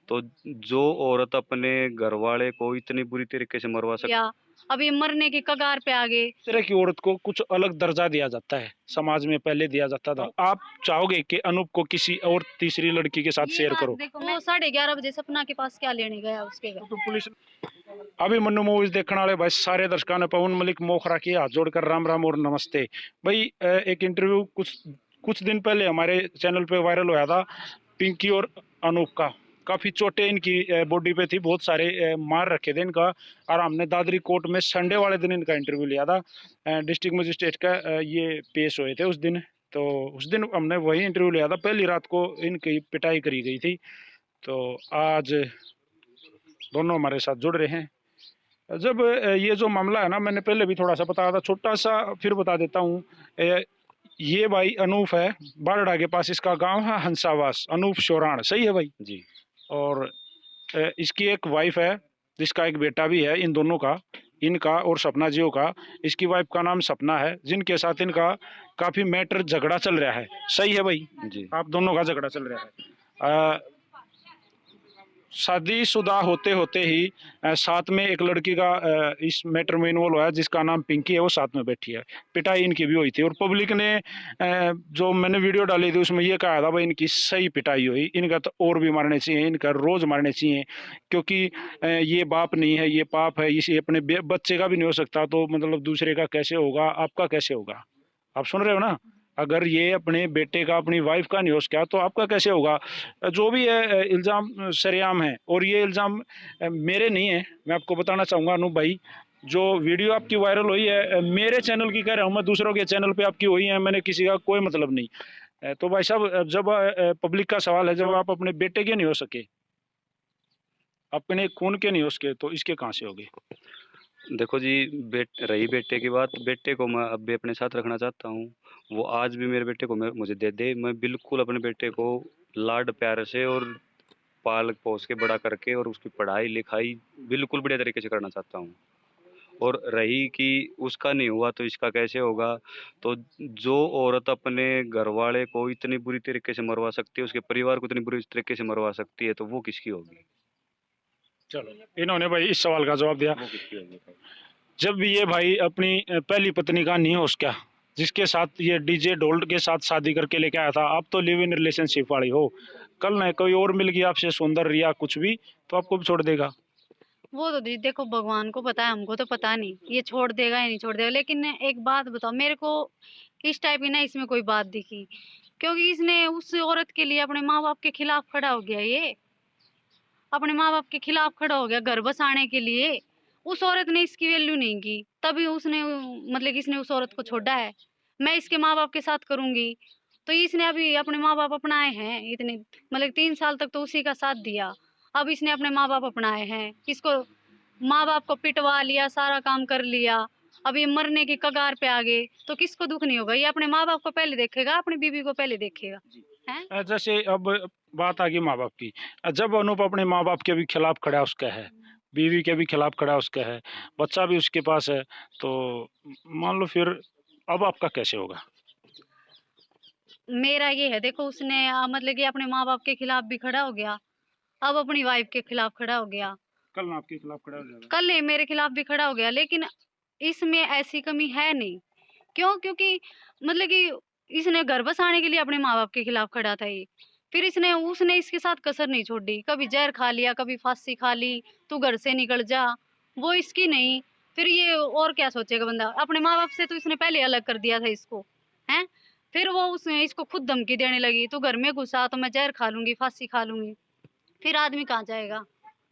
तो जो औरत अपने घर वाले को इतनी बुरी तरीके से मरवा सकती या अब ये मरने की कगार पे आ गए। तरह की औरत को कुछ अलग दर्जा दिया जाता है, समाज में पहले दिया जाता था। आप चाहोगे कि अनूप को किसी और तीसरी लड़की के साथ ये शेयर बात करो? देखो, वो 11:30 बजे सपना के पास क्या लेने गया उसके घर। तो पुलिस अभिमन्यु मूवीज देखने वाले भाई सारे दर्शकों ने पवन मलिक मोखरा की हाथ जोड़कर राम राम और नमस्ते भाई। एक इंटरव्यू कुछ दिन पहले हमारे चैनल पे वायरल हुआ था पिंकी और अनूप का। काफ़ी चोटें इनकी बॉडी पे थी, बहुत सारे मार रखे थे इनका। और हमने दादरी कोर्ट में संडे वाले दिन इनका इंटरव्यू लिया था। डिस्ट्रिक्ट मजिस्ट्रेट का ये पेश हुए थे उस दिन। तो उस दिन हमने वही इंटरव्यू लिया था, पहली रात को इनकी पिटाई करी गई थी। तो आज दोनों हमारे साथ जुड़ रहे हैं। जब ये जो मामला है ना, मैंने पहले भी थोड़ा सा बताया था, छोटा सा फिर बता देता हूँ। ये भाई अनूप है, बारडा के पास इसका गांव है, हंसावास, अनूप शोराण, सही है भाई जी। और इसकी एक वाइफ है जिसका एक बेटा भी है, इन दोनों का, इनका और सपना जियो का। इसकी वाइफ का नाम सपना है, जिनके साथ इनका काफ़ी मैटर झगड़ा चल रहा है, सही है भाई? जी। आप दोनों का झगड़ा चल रहा है। शादीशुदा होते होते ही साथ में एक लड़की का इस मैटर में इन्वॉल्व हुआ है जिसका नाम पिंकी है, वो साथ में बैठी है। पिटाई इनकी भी हुई थी और पब्लिक ने जो मैंने वीडियो डाली थी उसमें ये कहा था भाई इनकी सही पिटाई हुई, इनका तो और भी मारने चाहिए, इनका रोज़ मारने चाहिए, क्योंकि ये बाप नहीं है, ये पाप है, इसे अपने बच्चे का भी नहीं हो सकता, तो मतलब दूसरे का कैसे होगा, आपका कैसे होगा? आप सुन रहे हो ना? अगर ये अपने बेटे का, अपनी वाइफ का नहीं हो सका तो आपका कैसे होगा? जो भी है इल्ज़ाम सरेआम है और ये इल्ज़ाम मेरे नहीं है। मैं आपको बताना चाहूँगा अनूप भाई, जो वीडियो आपकी वायरल हुई है मेरे चैनल की कह रहा हूँ मैं, दूसरों के चैनल पे आपकी हुई है, मैंने किसी का कोई मतलब नहीं। तो भाई साहब जब पब्लिक का सवाल है, जब आप अपने बेटे के नहीं हो सके, अपने खून के नहीं हो सके, तो इसके कहाँ से होगे? देखो जी, रही बेटे की बात, बेटे को मैं अब भी अपने साथ रखना चाहता हूँ। वो आज भी मेरे बेटे को मुझे दे दे, मैं बिल्कुल अपने बेटे को लाड प्यार से और पाल पोस के बड़ा करके और उसकी पढ़ाई लिखाई बिल्कुल बढ़िया तरीके से करना चाहता हूँ। और रही कि उसका नहीं हुआ तो इसका कैसे होगा, तो जो औरत अपने घर वाले को इतनी बुरी तरीके से मरवा सकती है, उसके परिवार को इतनी बुरी तरीके से मरवा सकती है, तो वो किसकी होगी? चलो, इन्होंने भाई इस सवाल का जवाब दिया। वो किसकी होगी? जब भी ये भाई अपनी पहली पत्नी का नहीं हो सका, जिसके साथ ये डीजे ढोल के साथ शादी करके लेके आया था, आप तो लिव इन रिलेशनशिप वाली हो, कल ना कोई और मिल गया आपसे सुंदर या कुछ भी, तो आपको भी छोड़ देगा? वो तो देखो भगवान को पता है, हमको तो पता नहीं ये छोड़ देगा या नहीं छोड़ देगा। लेकिन एक बात बताओ, मेरे को इस टाइप की ना इसमें कोई बात दिखी, क्योंकि इसने उस औरत के लिए अपने माँ बाप के खिलाफ खड़ा हो गया। ये अपने माँ बाप के खिलाफ खड़ा हो गया घर बसाने के लिए। उस औरत ने इसकी वैल्यू नहीं की, तभी उसने मतलब कि इसने उस औरत को छोड़ा है। मैं इसके माँ बाप के साथ करूंगी, तो इसने अभी अपने माँ बाप अपनाए हैं इतने, मतलब 3 साल तक तो उसी का साथ दिया। अब इसने अपने माँ बाप अपनाए हैं, इसको माँ बाप को पिटवा लिया, सारा काम कर लिया, अब ये मरने की कगार पे आ गए, तो किसको दुख नहीं होगा? ये अपने माँ बाप को पहले देखेगा, अपनी बीवी को पहले देखेगा। है जैसे अब बात आ गई माँ बाप की। जब अनूप अपने माँ बाप के भी खिलाफ खड़ा उसका है, बीवी के भी खिलाफ खड़ा उसका है, बच्चा भी उसके पास है, तो मान लो फिर अब आपका कैसे होगा? मेरा ये है, देखो उसने मतलब कि अपने माँ बाप के खिलाफ भी खड़ा हो गया, अब अपनी वाइफ के खिलाफ खड़ा हो गया, कल ना आपके खिलाफ खड़ा हो जाएगा। कल ये मेरे खिलाफ भी खड़ा हो गया। लेकिन इसमें ऐसी कमी है नहीं। क्यों? क्योंकि मतलब कि इसने घर बसाने के लिए अपने माँ बाप के खिलाफ खड़ा था ये। फिर इसने उसने इसके साथ कसर नहीं छोड़ी, कभी जहर खा लिया, कभी फांसी खा ली, तू घर से निकल जा, वो इसकी नहीं। फिर ये और क्या सोचेगा बंदा? अपने माँ बाप से तो इसने पहले अलग कर दिया था इसको, हैं? फिर वो उसने इसको खुद धमकी देने लगी, तू घर में घुसा तो मैं जहर खा लूंगी, फांसी खा लूंगी। फिर आदमी कहाँ जाएगा?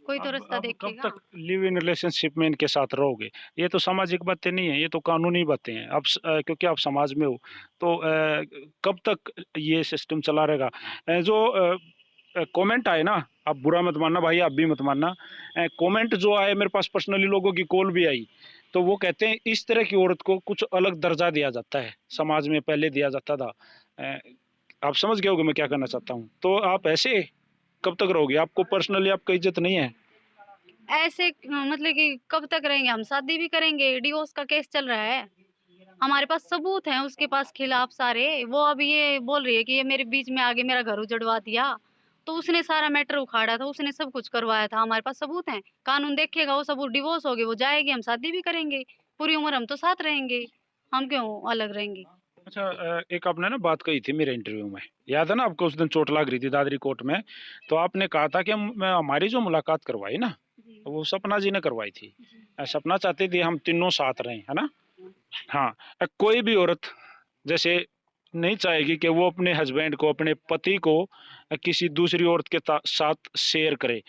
कोई तो रास्ता अब कब देखेगा। तक लिव इन रिलेशनशिप में इनके साथ रहोगे? ये तो सामाजिक बातें नहीं है, ये तो कानूनी बातें हैं। अब क्योंकि आप समाज में हो, तो कब तक ये सिस्टम चला रहेगा? जो कमेंट आए ना, आप बुरा मत मानना भाई, आप भी मत मानना, कमेंट जो आए मेरे पास, पर्सनली लोगों की कॉल भी आई, तो वो कहते हैं इस तरह की औरत को कुछ अलग दर्जा दिया जाता है, समाज में पहले दिया जाता था। अ, आप समझ गए होगे मैं क्या कहना चाहता हूँ। तो आप ऐसे कब तक रहोगे? आपको पर्सनली आपका इज्जत नहीं है? ऐसे मतलब कि कब तक रहेंगे? हम शादी भी करेंगे, डिवोर्स का केस चल रहा है, हमारे पास सबूत हैं उसके पास खिलाफ सारे। वो अब ये बोल रही है कि ये मेरे बीच में आगे मेरा घर उजड़वा दिया, तो उसने सारा मैटर उखाड़ा था, उसने सब कुछ करवाया था, हमारे पास सबूत हैं। कानून देखेगा, वो सब डिवोर्स हो गए, वो जाएगी, हम शादी भी करेंगे, पूरी उम्र हम तो साथ रहेंगे, हम क्यों अलग रहेंगे। अच्छा, एक आपने ना बात कही थी मेरे इंटरव्यू में, याद है ना आपको? उस दिन चोट लग रही थी दादरी कोर्ट में, तो आपने कहा था कि हमारी जो मुलाकात करवाई ना, जी, वो सपना जी ने करवाई थी। जी। सपना चाहती थी हम तीनों साथ रहें, है ना? हाँ। कोई भी औरत जैसे नहीं चाहेगी कि वो अपने हस्बैंड को, अपने पति को किसी दूसरी औरत के साथ शेयर करे,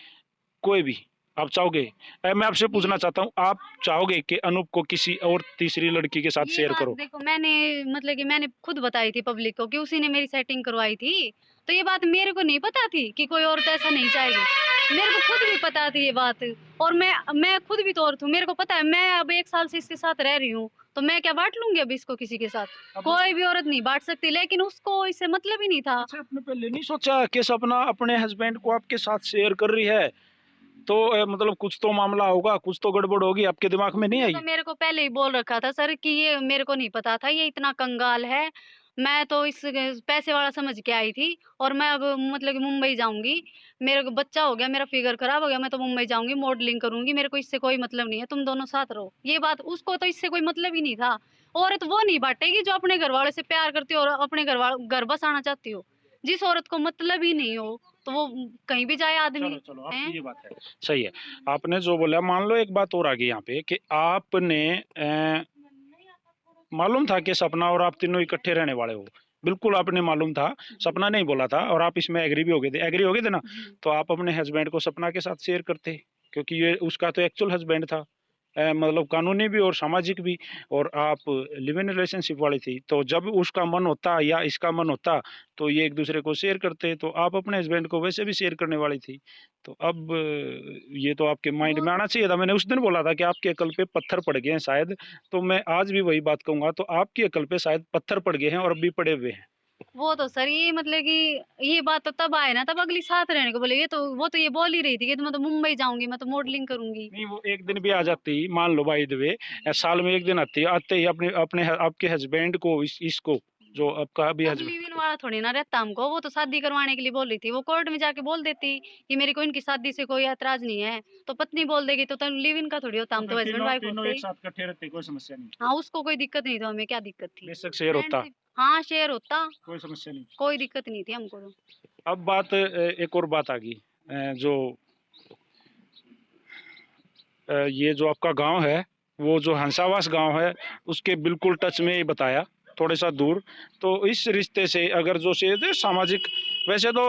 कोई भी। आप चाहोगे? मैं आपसे पूछना ये चाहता हूँ, आप चाहोगे कि अनूप को किसी और तीसरी लड़की के साथ ये शेयर बात करो? देखो, मैंने मतलब कि मैंने खुद बताई थी पब्लिक को कि उसी ने मेरी सेटिंग करवाई थी। तो ये बात मेरे को नहीं पता थी कि कोई औरत ऐसा नहीं चाहेगी। मेरे को खुद भी पता थी ये बात, और मैं खुद भी तो औरत हूँ, मेरे को पता है। मैं अब 1 साल से इसके साथ रह रही हूँ, तो मैं क्या बाँट लूँगी अब इसको किसी के साथ? अब कोई भी औरत नहीं बाँट सकती, लेकिन उसको इससे मतलब ही नहीं था। अच्छा, आपने पहले नहीं सोचा कि सपना अपने हस्बैंड को आपके साथ शेयर कर रही है, तो मतलब कुछ तो मामला होगा, कुछ तो गड़बड़ होगी, आपके दिमाग में नहीं उसने तो आई? मेरे को पहले ही बोल रखा था सर कि ये मेरे को नहीं पता था, ये इतना कंगाल है। मैं तो इस पैसे वाला समझ के आई थी, और मैं अब मतलब कि मुंबई जाऊँगी। मेरे को बच्चा हो गया, मेरा फिगर खराब हो गया, मैं तो मुंबई जाऊँगी, मॉडलिंग करूँगी, मेरे को इससे कोई मतलब नहीं है, तुम दोनों साथ रहो। ये बात उसको तो इससे कोई मतलब ही नहीं था। औरत वो नहीं बाँटेगी जो अपने घरवाले से प्यार करती हो और अपने घर बसाना चाहती हो। जिस औरत को मतलब ही नहीं हो, तो वो कहीं भी जाए चलो, आदमी, चलो, हैं? आपकी ये बात है। सही है। आपने जो बोला, मान लो एक बात और आ गई यहाँ पे कि आपने मालूम था कि सपना और आप तीनों इकट्ठे रहने वाले हो। बिल्कुल आपने मालूम था, सपना नहीं बोला था और आप इसमें एग्री भी हो गए थे। एग्री हो गए थे ना? जी। तो आप अपने हस्बैंड को सपना के साथ शेयर करते, क्योंकि ये उसका तो एक्चुअल हस्बैंड था। मतलब कानूनी भी और सामाजिक भी, और आप लिव इन रिलेशनशिप वाली थी। तो जब उसका मन होता या इसका मन होता, तो ये एक-दूसरे को शेयर करते, तो आप अपने हस्बैंड को वैसे भी शेयर करने वाली थी। तो अब ये तो आपके माइंड वो में तो आना चाहिए था। मैंने उस दिन बोला था कि आपकी अकल पे पत्थर पड़ गए हैं शायद, तो मैं आज भी वही बात कहूँगा, तो आपकी अकल पे शायद पत्थर पड़ गए हैं और अभी पड़े हुए हैं। वो तो सर ये मतलब कि ये बात तो तब आए ना, तब अगली साथ रहने को बोले। ये तो वो तो ये बोल ही रही थी कि मैं तो मुंबई जाऊंगी, मैं तो मॉडलिंग करूंगी। नहीं, वो एक दिन भी आ जाती, मान लो बाय द वे, साल में 1 दिन आती, आते ही अपने अपने आपके हस्बैंड को, इसको जो आपका अभी अब लिव इन वाला थोड़ी ना रहता हमको, वो तो शादी करवाने के लिए बोल रही थी। वो कोर्ट में जाके बोल देती कि मेरे को इनकी शादी से कोई ऐतराज नहीं है, तो पत्नी बोल देगी तो लिव इन का थोड़ी होता, तो हम फिर तो हस्बैंड तीनों वाइफ तीनों होते। एक साथ इकट्ठे रहते, कोई समस्या नहीं, हाँ, उसको कोई दिक्कत नहीं, तो हमें क्या दिक्कत थी? बेशक शेयर होता, फ्रेंडशिप, हाँ, शेयर होता, कोई समस्या नहीं। कोई दिक्कत नहीं थी हमको तो। अब बात एक और बात आ गई, जो ये जो आपका गांव है, वो जो हंसावास गांव है, उसके बिल्कुल टच में ही बताया, थोड़े सा दूर। तो इस रिश्ते से अगर जो से सामाजिक, वैसे तो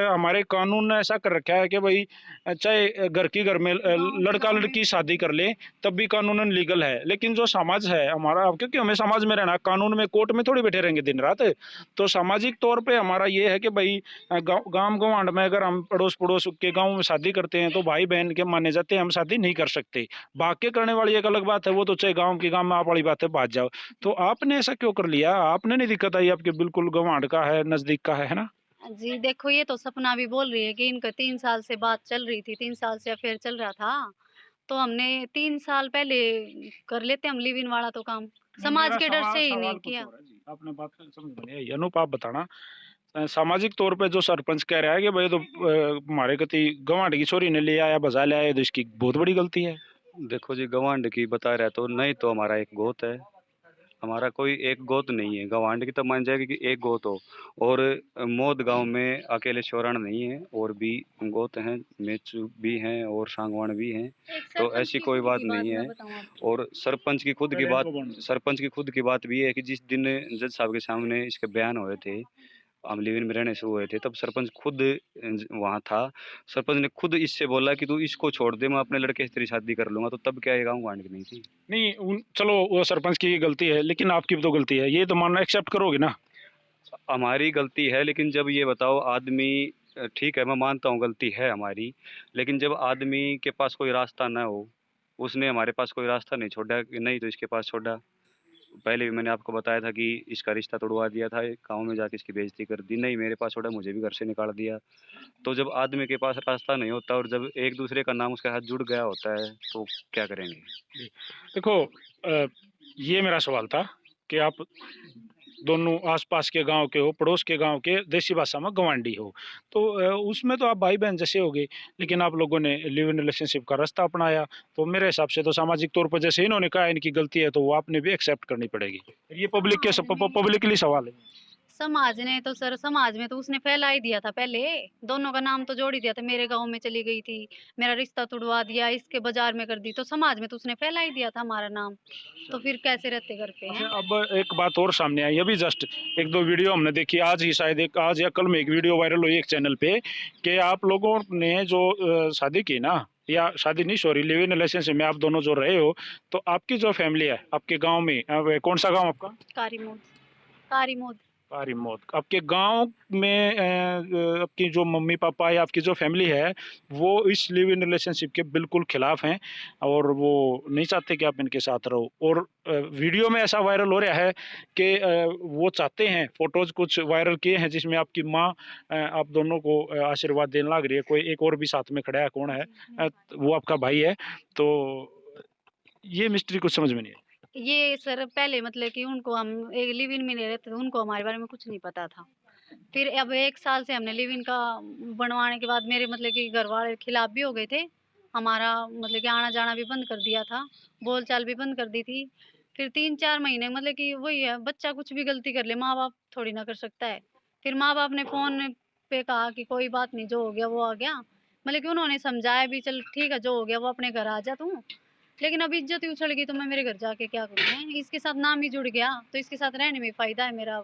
हमारे कानून ने ऐसा कर रखा है कि भाई चाहे घर की घर में लड़का लड़की शादी कर ले, तब भी कानूनन लीगल है। लेकिन जो समाज है हमारा, क्योंकि हमें समाज में रहना, कानून में कोर्ट में थोड़ी बैठे रहेंगे दिन रात, तो सामाजिक तौर पे हमारा ये है कि भाई गांव गंवांड में अगर हम पड़ोस पड़ोस के गांव में शादी करते हैं, तो भाई बहन के माने जाते हैं, हम शादी नहीं कर सकते। भाग के करने वाली एक अलग बात है, वो तो चाहे गांव के गांव में आप वाली बात है, भाग जाओ। तो आपने ऐसा क्यों कर लिया? आपने नहीं दिक्कत आई? आपके बिल्कुल गंवांड का है, नजदीक का है ना? जी, देखो ये तो सपना भी बोल रही है कि इनका 3 साल से बात चल रही थी, 3 साल से अफ़ेयर चल रहा था। तो हमने 3 साल पहले कर लेते हम लिव इन वाला तो काम। नहीं, समाज मेरा के डर सवाल से ही सवाल नहीं कुछ किया। और है जी, आपने बात समझ में नहीं आई। अनूप, आप बताना, सामाजिक तौर पे जो सरपंच कह रहा है कि भाई तो हमारे कति गंवांड की छोरी ने ले आया, बजा ले आया, तो इसकी बहुत बड़ी गलती है। देखो जी, गवांड की बता रहा है तो नहीं, तो हमारा एक गोत है। हमारा कोई एक गोत नहीं है। गवांड की तो मान जाएगी कि एक गोत हो। और मौत गांव में अकेले शोराण नहीं है, और भी गोत हैं, मेचू भी हैं और सांगवान भी हैं। एक तो सरपंच ऐसी की कोई खुद बात की बात नहीं मैं है। बताऊँ आपको। और पहले इनको बोल। सरपंच की खुद की बात भी है कि जिस दिन जज साहब के सामने इसके बयान हुए थे, हम लिव इन में रहने शुरू हुए थे, तब सरपंच खुद वहाँ था। सरपंच ने खुद इससे बोला कि तू इसको छोड़ दे, मैं अपने लड़के से तेरी शादी कर लूंगा। तो तब क्या ये गाँव गांड की नहीं थी? नहीं, चलो, वो सरपंच की गलती है, लेकिन आपकी भी तो गलती है, ये तो मानना एक्सेप्ट करोगे ना? हमारी गलती है, लेकिन जब ये बताओ आदमी, ठीक है मैं मानता हूँ गलती है हमारी, लेकिन जब आदमी के पास कोई रास्ता ना हो, उसने हमारे पास कोई रास्ता नहीं छोड़ा कि नहीं तो इसके पास छोड़ा। पहले भी मैंने आपको बताया था कि इसका रिश्ता तोड़वा दिया था, गाँव में जाके इसकी बेइज्जती कर दी, नहीं मेरे पास छोड़ा, मुझे भी घर से निकाल दिया। तो जब आदमी के पास रास्ता नहीं होता और जब एक दूसरे का नाम उसके हाथ जुड़ गया होता है, तो क्या करेंगे? देखो, ये मेरा सवाल था कि आप दोनों आसपास के गांव के हो, पड़ोस के गांव के, देसी भाषा में गवांडी हो, तो उसमें तो आप भाई बहन जैसे हो गए। लेकिन आप लोगों ने लिव इन रिलेशनशिप का रास्ता अपनाया, तो मेरे हिसाब से तो सामाजिक तौर पर जैसे इन्होंने कहा इनकी गलती है, तो वो आपने भी एक्सेप्ट करनी पड़ेगी। ये पब्लिकली सवाल है। समाज ने तो सर, समाज में तो उसने फैला ही दिया था पहले, दोनों का नाम तो जोड़ ही दिया था, मेरे गांव में चली गई थी, मेरा रिश्ता तुड़वा दिया, इसके बाजार में कर दी, तो समाज में तो उसने फैला ही दिया था हमारा नाम। तो फिर कैसे रहते घर पे अच्छा, हैं। अब एक बात और सामने आई, अभी जस्ट एक दो वीडियो हमने देखी आज ही, शायद एक आज या कल में एक वीडियो वायरल हुई एक चैनल पे, कि आप लोगों ने जो शादी की ना, या शादी नहीं सॉरी, लिव इन रिलेशनशिप में आप दोनों जो रहे हो, तो आपकी जो फैमिली है आपके गांव में, कौन सा गांव आपका? कारीमोद। कारीमोद। मौत आपके गांव में, आपकी जो मम्मी पापा या आपकी जो फैमिली है, वो इस लिव इन रिलेशनशिप के बिल्कुल खिलाफ हैं, और वो नहीं चाहते कि आप इनके साथ रहो। और वीडियो में ऐसा वायरल हो रहा है कि वो चाहते हैं, फोटोज कुछ वायरल किए हैं जिसमें आपकी माँ आप दोनों को आशीर्वाद देने लग रही है, कोई एक और भी साथ में खड़ा है, कौन है? वो आपका भाई है। तो ये मिस्ट्री कुछ समझ में नहीं आई। ये सर पहले मतलब कि उनको हम एक लिव इन में नहीं रहते थे, उनको हमारे बारे में कुछ नहीं पता था। फिर अब 1 साल से हमने लिव इन का बनवाने के बाद मेरे मतलब कि घर वाले खिलाफ भी हो गए थे। हमारा मतलब कि आना जाना भी बंद कर दिया था, बोलचाल भी बंद कर दी थी। फिर 3-4 महीने मतलब कि वही है, बच्चा कुछ भी गलती कर ले, माँ-बाप थोड़ी ना कर सकता है। फिर माँ-बाप ने फ़ोन पे कहा कि कोई बात नहीं, जो हो गया वो आ गया। मतलब कि उन्होंने समझाया भी, चल ठीक है, जो हो गया वो अपने घर आ जा तू। लेकिन अब इज्जत ही उछल गई, तो मैं मेरे घर जाके क्या करूँ मैं? इसके साथ नाम ही जुड़ गया, तो इसके साथ रहने में फ़ायदा है मेरा।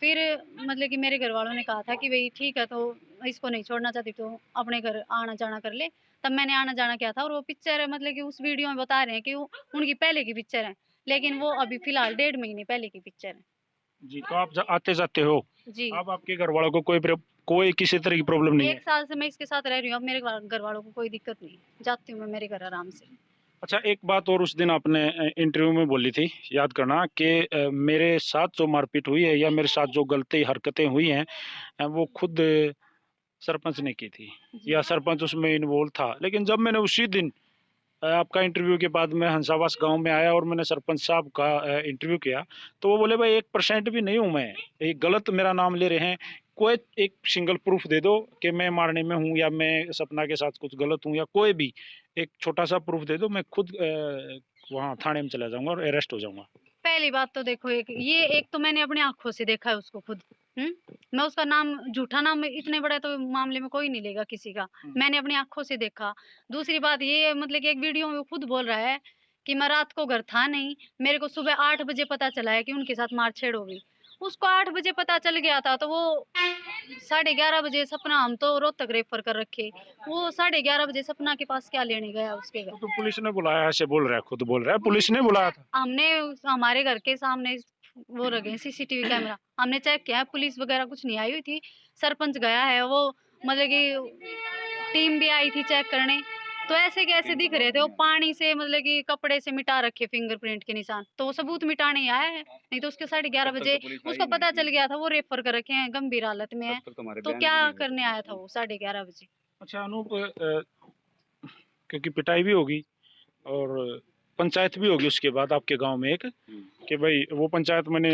फिर मतलब कि मेरे घर वालों ने कहा था कि भई ठीक है, तो इसको नहीं छोड़ना चाहती तो अपने घर आना-जाना कर ले। तब मैंने आना-जाना किया था, और वो पिक्चर मतलब कि उस वीडियो में बता रहे हैं कि वो उनकी पहले की पिक्चर है। लेकिन वो अभी फ़िलहाल 1.5 महीने पहले की पिक्चर है। जी, तो आप आते जाते हो, जी। अब आपके घर वालों को कोई किसी तरह की प्रॉब्लम नहीं 1 है? साल से मैं इसके साथ रह रही हूँ, अब मेरे घर वालों को कोई दिक्कत नहीं है। जाती हूँ मैं मेरे घर आराम से। अच्छा, एक बात और उस दिन आपने इंटरव्यू में बोली थी, याद करना, कि मेरे साथ जो मारपीट हुई है या मेरे साथ जो गलती हरकतें हुई हैं, वो खुद सरपंच ने की थी, जी। या सरपंच उसमें इन्वॉल्व था। लेकिन जब मैंने उसी दिन आपका इंटरव्यू के बाद मैं हंसावास गांव में आया और मैंने सरपंच साहब का इंटरव्यू किया, तो वो बोले भाई 1% भी नहीं हूँ मैं, ये गलत मेरा नाम ले रहे हैं, कोई एक सिंगल प्रूफ दे दो कि मैं मारने में हूँ या मैं सपना के साथ कुछ गलत हूँ, या कोई भी एक छोटा सा प्रूफ दे दो, मैं खुद वहाँ थाने में चला जाऊंगा और अरेस्ट हो जाऊंगा। पहली बात तो देखो, एक तो मैंने अपनी आँखों से देखा है उसको खुद। मैं उसका नाम, झूठा नाम इतने बड़े तो मामले में कोई नहीं लेगा किसी का। मैंने अपनी आँखों से देखा। दूसरी बात ये मतलब कि एक वीडियो में वो खुद बोल रहा है कि मैं रात को घर था नहीं, मेरे को सुबह 8 बजे पता चला है कि उनके साथ मारछेड़ हो गई। उसको 8 बजे पता चल गया था, तो वो 11:30 बजे सपना, हम तो रोहतक रेफर कर रखे, वो 11:30 बजे सपना के पास क्या लेने गया उसके घर? तो पुलिस ने बुलाया, ऐसे बोल रहा है, खुद बोल रहा है पुलिस ने बुलाया था। हमारे घर के सामने वो लगे हैं सीसीटीवी कैमरा, हमने चेक किया है, पुलिस वगैरह कुछ नहीं आई हुई थी। सरपंच गया है, वो मतलब कि टीम भी आई थी चेक करने। तो ऐसे के ऐसे दिख रहे थे, वो पानी से मतलब कि कपड़े से मिटा रखे फिंगरप्रिंट के निशान, तो वो सबूत मिटाने ही आया है। नहीं तो उसके 11:30 बजे उसको पता चल गया था, वो रेफर कर रखे हैं, गंभीर हालत में है। तो क्या करने आया था वो 11:30 बजे? अच्छा अनूप, क्योंकि पिटाई भी होगी और पंचायत भी होगी उसके बाद आपके गांव में एक, कि भाई वो पंचायत मैंने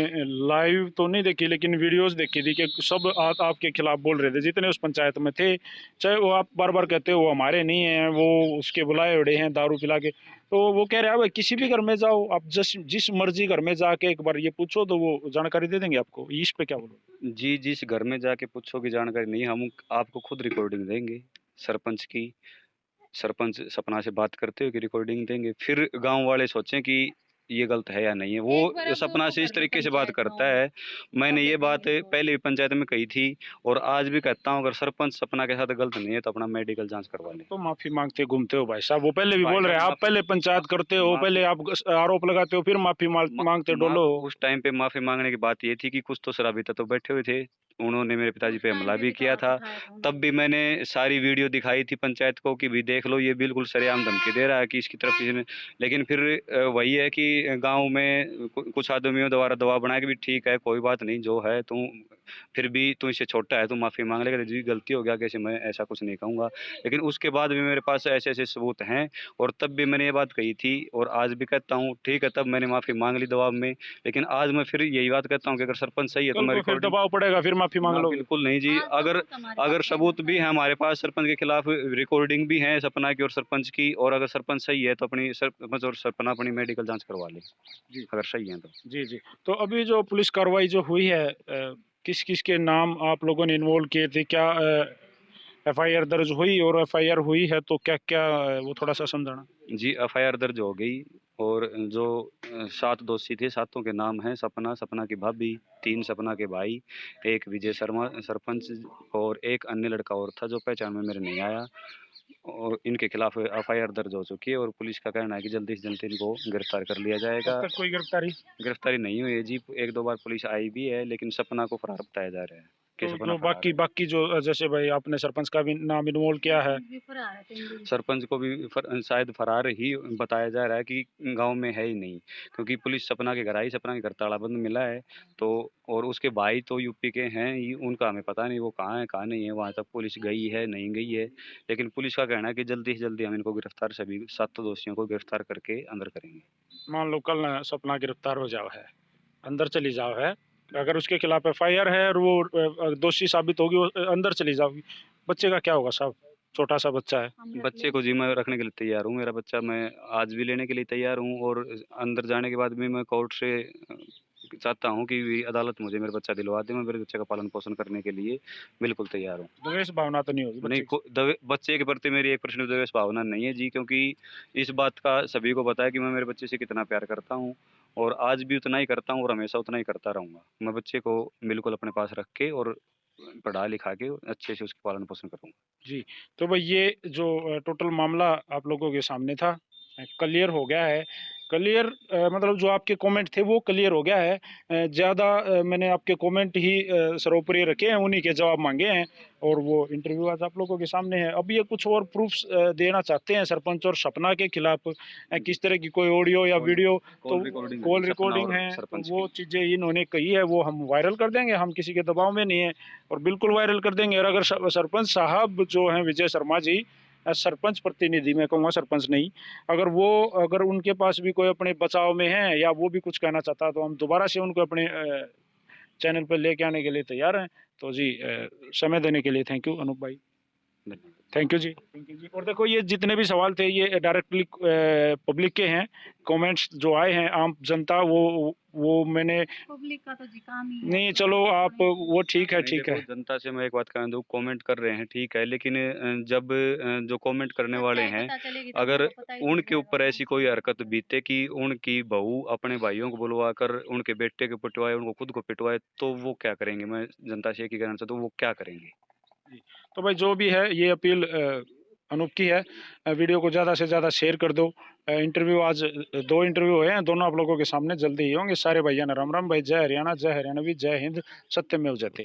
लाइव तो नहीं देखी लेकिन वीडियोस देखी थी कि सब आपके खिलाफ बोल रहे थे जितने उस पंचायत में थे, चाहे वो आप बार बार कहते हो वो हमारे नहीं हैं, वो उसके बुलाए उड़े हैं दारू पिला के। तो वो कह रहे हैं भाई किसी भी घर में जाओ आप, जिस मर्जी घर में जाके एक बार ये पूछो तो वो जानकारी दे देंगे आपको। इस पे क्या बोलो? जी, जिस घर में जाके पूछोगे जानकारी नहीं, हम आपको खुद रिकॉर्डिंग देंगे सरपंच की। सरपंच सपना से बात करते हुए की रिकॉर्डिंग देंगे, फिर गाँव वाले सोचें कि ये गलत है या नहीं है। एक बार वो अब सपना वो से इस कर लो तरीके से बात पंचायत करता गाँव में, है। मैंने तब ये बात देखेंगे इसको। पहले भी पंचायत में कही थी और आज भी कहता हूँ, अगर सरपंच सपना के साथ गलत नहीं है तो अपना मेडिकल जाँच करवा लें। तो माफी मांगते घूमते हो भाई साहब, वो पहले भी भाई बोल रहे साहब, हैं, आप पहले पंचायत करते हो, माफ़ी पहले आप आरोप लगाते हो, फिर माफी मा मांगते मा डोलो। उस टाइम पे माफ़ी माँगने की बात ये थी कि कुछ तो शराबी तत्व तो बैठे हुए थे। उन्होंने मेरे पिताजी उस पे टाइम हमला पे भी किया था। दिखाया था तब उन्होंने। भी मैंने सारी वीडियो दिखाई थी पंचायत को कि भई देख लो, ये बिल्कुल सरेआम धमकी दे रहा है कि इसकी तरफ किसी ने। लेकिन फिर वही है कि गाँव में कुछ आदमियों द्वारा दबाव बनाया कि भी ठीक है, कोई बात नहीं, जो है तुम फिर भी तू इससे छोटा है, तू माफ़ी माँग ले, जी गलती हो गया, कैसे मैं ऐसा कुछ नहीं कहूँगा। लेकिन उसके बाद भी मेरे पास ऐसे-ऐसे सबूत हैं और तब भी मैंने ये बात कही थी और आज भी कहता हूँ, ठीक है, तब मैंने माफ़ी माँग ली दबाव में। लेकिन आज मैं फिर यही बात कहता हूँ कि अगर सरपंच सही है तो कल मैं को फिर रिकॉर्डिंग दबाव पड़ेगा, फिर माफी मांग ना, लोगे? बिल्कुल नहीं जी। हाँ, अगर सबूत हमारे अगर पास सबूत है। भी है हमारे पास सरपंच के खिलाफ, रिकॉर्डिंग भी है सपना की और सरपंच की, और अगर सरपंच सही है तो अपनी सरपंच और सपना अपनी मेडिकल जाँच करवा ले, जी अगर सही है तो। जी जी। तो अभी जो पुलिस कार्रवाई जो हुई है, किस किस के नाम आप लोगों ने इन्वॉल्व किए थे? क्या एफआईआर दर्ज हुई, और एफआईआर हुई है तो क्या क्या वो थोड़ा सा समझाना। जी, एफआईआर दर्ज हो गई और जो 7 दोषी थे, सातों के नाम हैं सपना, सपना की भाभी, 3 सपना के भाई, 1 विजय शर्मा सरपंच और 1 अन्य लड़का और था जो पहचान में मेरे नहीं आया, और इनके खिलाफ एफआईआर दर्ज हो चुकी है और पुलिस का कहना है कि जल्दी से जल्दी इनको गिरफ्तार कर लिया अब जाएगा। तक कोई गिरफ्तारी? गिरफ्तारी नहीं हुई है जी, 1-2 बार पुलिस आई भी है, लेकिन सपना को फरार बताया जा रहा है कि तो सपना जो फरार बाकी है। बाकी जो जैसे भाई आपने सरपंच का भी नाम इन्वॉल्व किया है, सरपंच भी फरार है 3 दिन से। सरपंच को भी शायद फरार ही बताया जा रहा है कि गाँव में है ही नहीं, क्योंकि पुलिस सपना के घर आई, सपना के घर तालाबंद मिला है, तो और उसके भाई तो यूपी के हैं ही, उनका हमें पता नहीं वो कहाँ है, कहाँ नहीं है, वहाँ तक पुलिस गई है, नहीं गई है। लेकिन पुलिस का कहना है कि जल्दी से जल्दी हम इनको गिरफ्तार, सभी 7 दोषियों को गिरफ्तार करके अंदर करेंगे। मान लो कल सपना गिरफ्तार हो जाओ है, अंदर चली जाओ है, अगर उसके खिलाफ एफआईआर है और वो दोषी साबित होगी, वो अंदर चली जाओगी, बच्चे का क्या होगा साहब? छोटा सा बच्चा है। हम रख बच्चे ले। को जी मैं रखने के लिए तैयार हूँ, मेरा बच्चा मैं आज भी लेने के लिए तैयार हूँ और अंदर जाने के बाद भी मैं कोर्ट से चाहता हूँ कि अदालत मुझे मेरा बच्चा दिलवा दे, मैं मेरे बच्चे का पालन-पोषण करने के लिए बिल्कुल तैयार हूँ। द्वेष भावना तो नहीं होगी नहीं, बच्चे की? को दवे बच्चे के प्रति मेरी 1% द्वेष भावना नहीं है जी, क्योंकि इस बात का सभी को पता है कि मैं मेरे बच्चे से कितना प्यार करता हूँ और आज भी उतना ही करता हूँ और हमेशा उतना ही करता रहूँगा। मैं बच्चे को बिल्कुल अपने पास रख के और पढ़ा-लिखा के अच्छे से उसका पालन-पोषण करूँगा। जी, तो भाई ये जो टोटल मामला आप लोगों के सामने था, क्लियर हो गया है। क्लियर मतलब जो आपके कमेंट थे वो क्लियर हो गया है। ज़्यादा मैंने आपके कमेंट ही सर्वोपरि रखे हैं, उन्हीं के जवाब माँगे हैं, और वो इंटरव्यू आज आप लोगों के सामने है। अब ये कुछ और प्रूफ्स देना चाहते हैं सरपंच और सपना के खिलाफ, किस तरह की कोई ऑडियो या कॉल वीडियो, तो कॉल रिकॉर्डिंग है जी, कॉल सपना रिकॉर्डिंग और है, तो सरपंच वो की। चीज़ें इन्होंने कही है वो हम वायरल कर देंगे, हम किसी के दबाव में नहीं है, और बिल्कुल वायरल कर देंगे। और अगर सरपंच साहब जो हैं विजय शर्मा जी, सरपंच प्रतिनिधि मैं कहूँगा, सरपंच नहीं, अगर उनके पास भी कोई अपने बचाव में है या वो भी कुछ कहना चाहता है, तो हम दोबारा से उनको अपने चैनल पर लेके आने के लिए तैयार हैं। तो जी समय देने के लिए थैंक यू अनूप भाई, धन्यवाद। थैंक यू जी, थैंक यू जी। और देखो ये जितने भी सवाल थे ये डायरेक्टली पब्लिक के हैं, कमेंट्स जो आए हैं आम जनता, वो मैंने पब्लिक का तो जी काम ही है। नहीं, चलो आप वो ठीक है, नहीं, ठीक देखो है। जनता से मैं एक बात कहना दूँ, कमेंट कर रहे हैं ठीक है, लेकिन जब जो कमेंट करने वाले सच्चाई हैं, पता चलेगी तब अगर उनको पता ही चल उनके जाएगा ऊपर कौन ऐसी सी कोई बात हरकत है। बीते कि उनकी बहू अपने भाइयों को बुलवा कर उनके बेटे को पिटवाए, उनको खुद को पिटवाए, तो वो क्या करेंगे? मैं जनता से एक ही कहना चाहता हूँ, वो क्या करेंगे? जी, तो भाई जो भी है ये अपील अनूप की है, वीडियो को ज़्यादा से ज़्यादा शेयर कर दो। इंटरव्यू आज 2 इंटरव्यू हुए हैं, दोनों आप लोगों के सामने जल्दी ही होंगे। सारे भाइयों ने राम राम भाई, जय हरियाणा, जय हरियाणवी, जय हिंद, सत्यमेव जयते।